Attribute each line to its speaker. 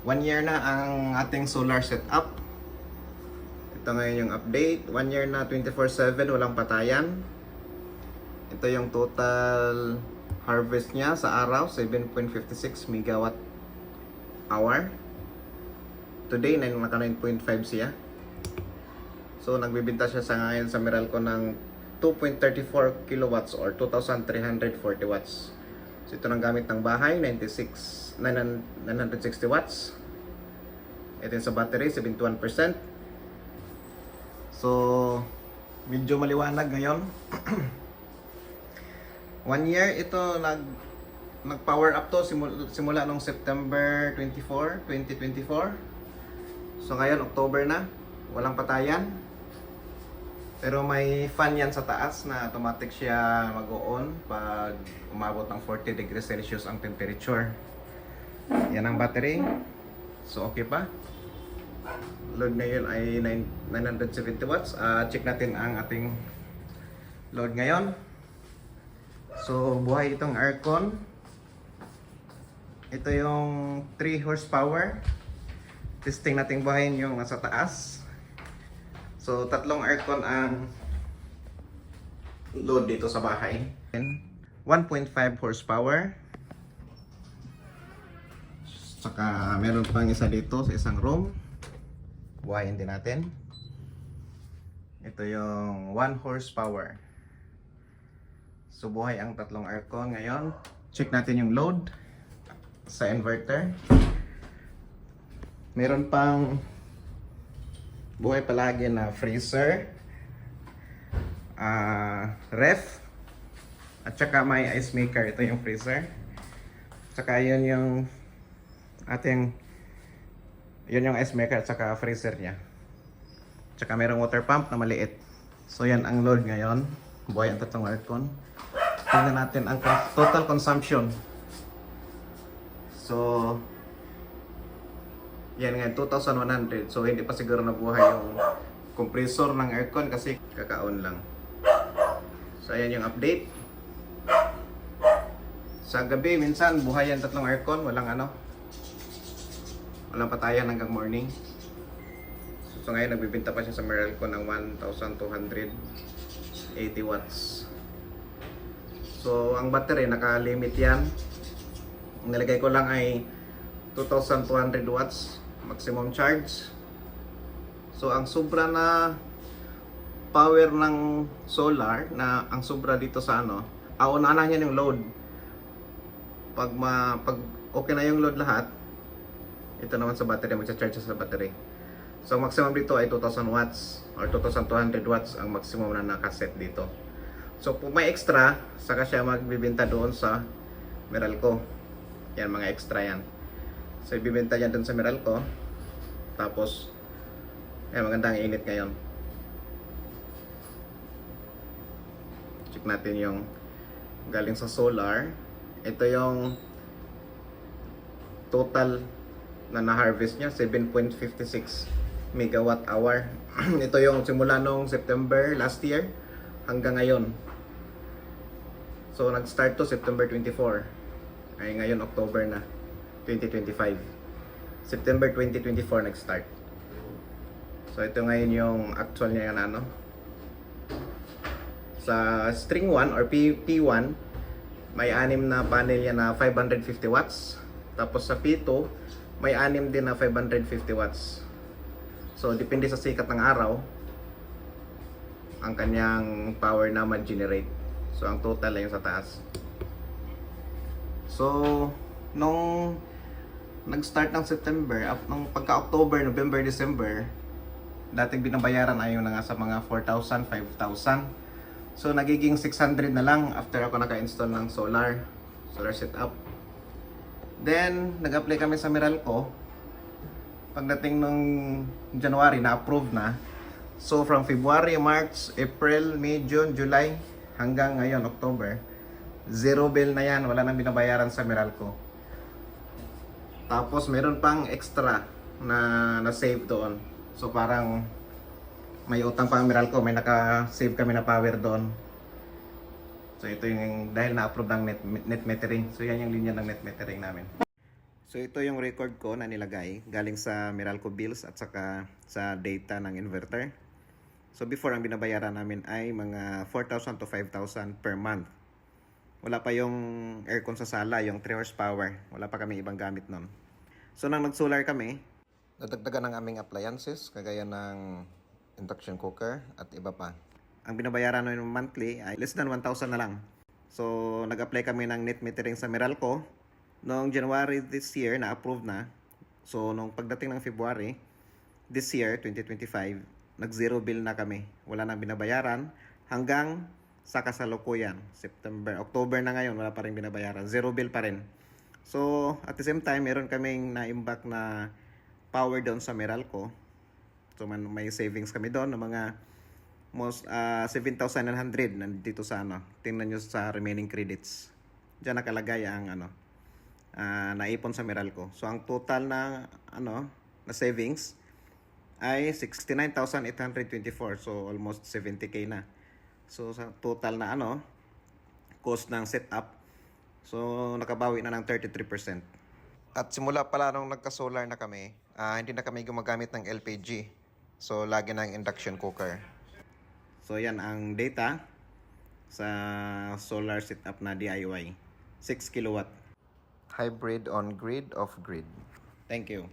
Speaker 1: 1 year na ang ating solar setup. Ito ngayon yung update. 1 year na 24/7, walang patayan. Ito yung total harvest niya sa araw, 7.56 megawatt hour. Today, naka 9.5 siya. So, nagbibenta siya sa ngayon sa Meralco ng 2.34 kilowatts or 2,340 watts. So, ito nang gamit ng bahay, 960 watts. Ito yung sa battery, 71%. So, medyo maliwanag ngayon. 1 year ito nag-power up to simula nung September 24, 2024. So ngayon October na, walang patayan. Pero may fan yan sa taas na automatic siya mag-on pag umabot ng 40 degrees Celsius ang temperature. Yan ang battery. So okay pa. Load ngayon ay 970 watts. Check natin ang ating load ngayon. So buhay itong aircon. Ito yung 3 horsepower. Testing natin buhayin yung nasa taas. So tatlong aircon ang load dito sa bahay. 1.5 horsepower. Saka meron pang isa dito sa isang room. Buhayin din natin. Ito yung 1 horsepower. So buhay ang tatlong aircon ngayon. Check natin yung load sa inverter. Meron pang buhay palagi na freezer, ref, at saka may ice maker. Ito yung freezer. Saka yun yung ating yun yung ice maker at saka freezer niya. Saka mayroong water pump na maliit. So yan ang load ngayon. Buhay ang tatlong aircon. Tingnan natin ang total consumption. So yan nga 2,100. So hindi pa siguro nabuhay yung compressor ng aircon kasi kaka-on lang. So ayan yung update. Sa gabi minsan buhay ang tatlong aircon, walang patayan hanggang morning. So ngayon nagbibenta pa siya sa Meralco ng 1,280 watts. So ang battery naka-limit yan. Ang nilagay ko lang ay 2,200 watts maximum charge. So ang sobra na power ng solar na ang sobra dito sa unahan niya yung load. Pag okay na yung load lahat, ito naman sa battery, magcha-charge sa battery. So maximum dito ay 2,000 watts or 2,200 watts ang maximum na nakaset dito. So kung may extra, saka siya magbibenta doon sa Meralco. Yan, mga extra yan. So ibibenta yan doon sa Meralco. Tapos magandang init ngayon. Check natin yung galing sa solar. Ito yung total na na-harvest niya, 7.56 megawatt hour. Ito yung simula nung September last year hanggang ngayon. So nag-start to September 24. Ay ngayon October na 2025. September 2024 nag-start. So ito ngayon yung actual niya na sa string 1 or P1 may 6 na panel yan na 550 watts. Tapos sa P2 may 6 din na 550 watts. So depende sa sikat ng araw ang kanyang power na mag-generate. So ang total ay yung sa taas. So nung nag-start ng September, nung pagka-October, November, December, dating binabayaran ay yung sa mga 4,000, 5,000. So nagiging 600 na lang after ako naka-install ng solar setup. Then nag-apply kami sa Meralco. Pagdating nung January, na-approve na. So from February, March, April, May, June, July hanggang ngayon October, zero bill na yan, wala nang binabayaran sa Meralco. Tapos meron pang extra na save doon. So parang may utang pa ang Meralco, may naka-save kami na power doon. So ito yung dahil na-approve ng net metering. So yan yung linya ng net metering namin. So ito yung record ko na nilagay galing sa Meralco bills at saka sa data ng inverter. So before ang binabayaran namin ay mga 4,000 to 5,000 per month. Wala pa yung aircon sa sala, yung 3 horsepower. Wala pa kami ibang gamit nun. So nang nag-solar kami, nadagdagan ng aming appliances kagaya ng induction cooker at iba pa. Ang binabayaran namin monthly ay less than 1,000 na lang. So nag-apply kami ng net metering sa Meralco. Noong January this year, na-approve na. So, nung pagdating ng February, this year, 2025, nag-zero bill na kami. Wala nang binabayaran hanggang sa kasalukuyan. October na ngayon, wala pa rin binabayaran. Zero bill pa rin. So, at the same time, meron kaming na-imbak na power doon sa Meralco. So, may savings kami doon ng mga 7,900 nandito sa Tingnan nyo sa remaining credits. Diyan nakalagay ang naipon sa Meralco. So ang total na na savings ay 69,824. So almost 70k na. So sa total na cost ng setup, so nakabawi na ng 33%. At simula pala nung nagka-solar na kami, hindi na kami gumagamit ng LPG. So lagi ng induction cooker. So yan ang data sa solar setup na DIY. 6 kilowatt. Hybrid on grid, off grid. Thank you.